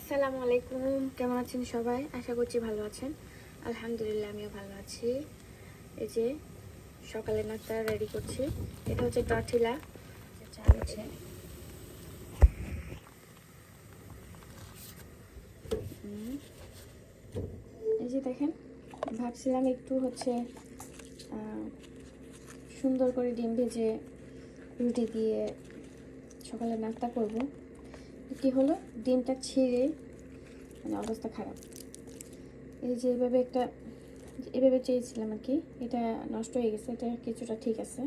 আসসালামু আলাইকুম, কেমন আছেন সবাই? আশা করছি ভালো আছেন। আলহামদুলিল্লাহ আমিও ভালো আছি। এই যে সকালের নাস্তা রেডি করছি। এটা হচ্ছে টর্টিলা, চা হচ্ছে। এই যে দেখেন, ভাবছিলাম একটু হচ্ছে সুন্দর করে ডিম ভেজে রুটি দিয়ে সকালে নাস্তা করব। কি হলো, ডিমটা ছিঁড়ে মানে অবস্থা খারাপ। এই যে এভাবে চেয়েছিলাম আর কি, এটা নষ্ট হয়ে গেছে। এটা কিছুটা ঠিক আছে,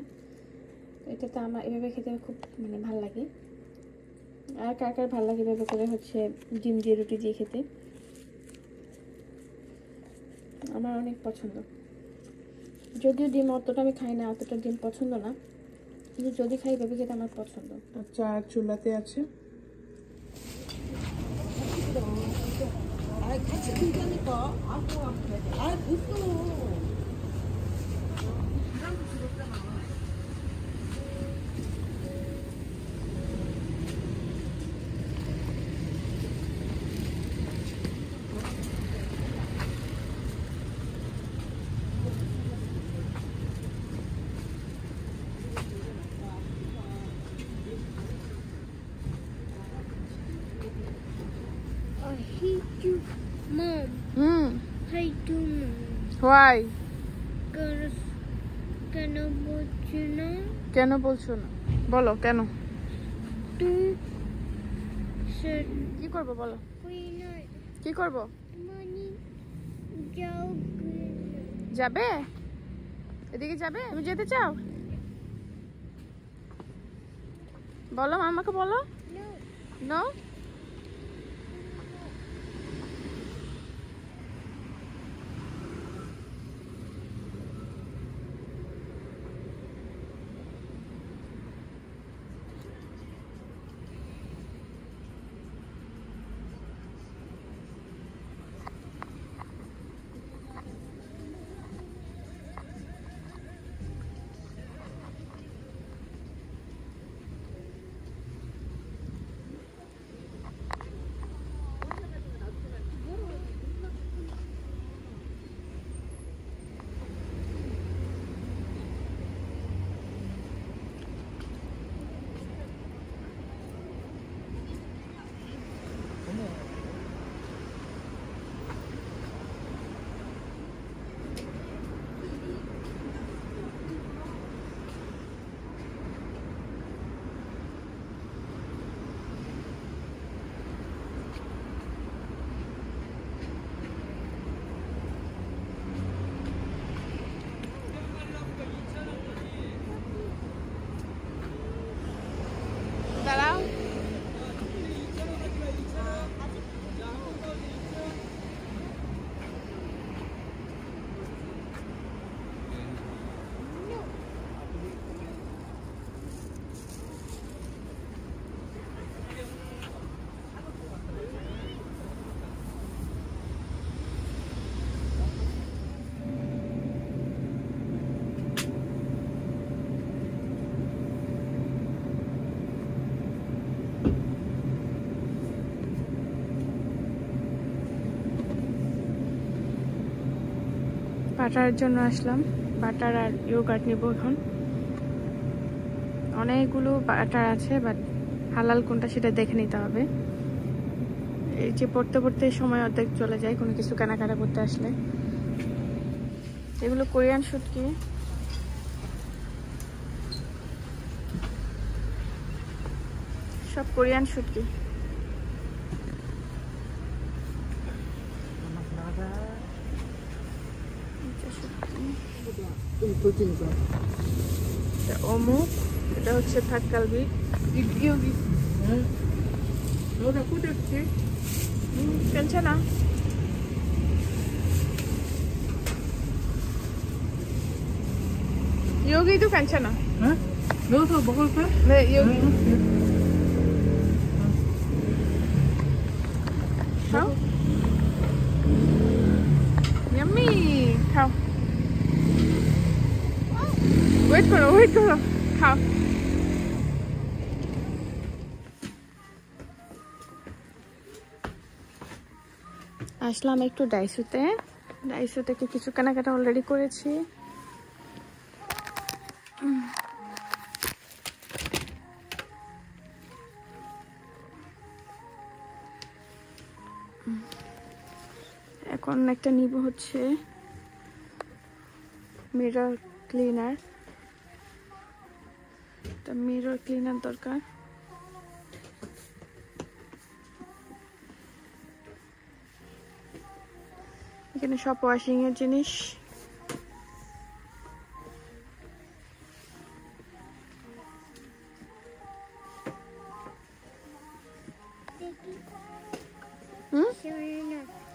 এটা তো আমার এভাবে খেতে খুব মানে ভালো লাগে। আর কার কার ভালো লাগে এভাবে করে হচ্ছে ডিম দিয়ে রুটি দিয়ে খেতে, আমার অনেক পছন্দ। যদিও ডিম অতটা আমি খাই না, অতটা ডিম পছন্দ না, কিন্তু যদি খাই এভাবে খেতে আমার পছন্দ। চা চুলাতে আছে। I hate you, Mom. Hate you, Mom. Why? Because কেন বলছো না? কেন বলছো না? বলো কেন? তুই কি করব বলো? কি করব? মানে যাও, যাবে? এদিকে যাবে? তুমি যেতে চাও? বলো আমাকে, বলো। নো। দাঁড়াও। বাটার জন্য আসলাম, বাটার আর ইয়োগার্ট নেব এখন। অনেকগুলো বাটার আছে, বাট হালাল কোনটা সেটা দেখে নিতে হবে। এই যে পড়তে পড়তে সময় অর্ধেক চলে যায় কোনো কিছু কেনাকাটা করতে আসলে। এগুলো কোরিয়ান শুটকি, সব কোরিয়ান শুটকি। অমুক, এটা হচ্ছে থাককালবি। 괜찮아. 여기도 괜찮아. 네? 넣어서 먹을까요? 네, 여기. খাও। Yummy. খাও। ওয়েট করো, খাও। আসলাম একটু ডাইসুতে। ডাইসু থেকে কিছু কেনাকাটা অলরেডি করেছি। এখন একটা নিব হচ্ছে মিরর ক্লিনার। একটা মিরর ক্লিনার দরকার। এখানে সব ওয়াশিং এর জিনিস।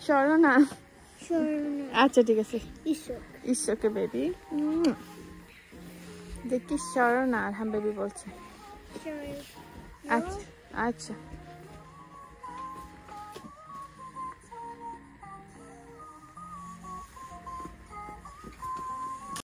শরণা, আচ্ছা ঠিক আছে। ঈশ্বরকে বেবি, দেখি শরণা আর হাম বেবি বলছে। আচ্ছা আচ্ছা।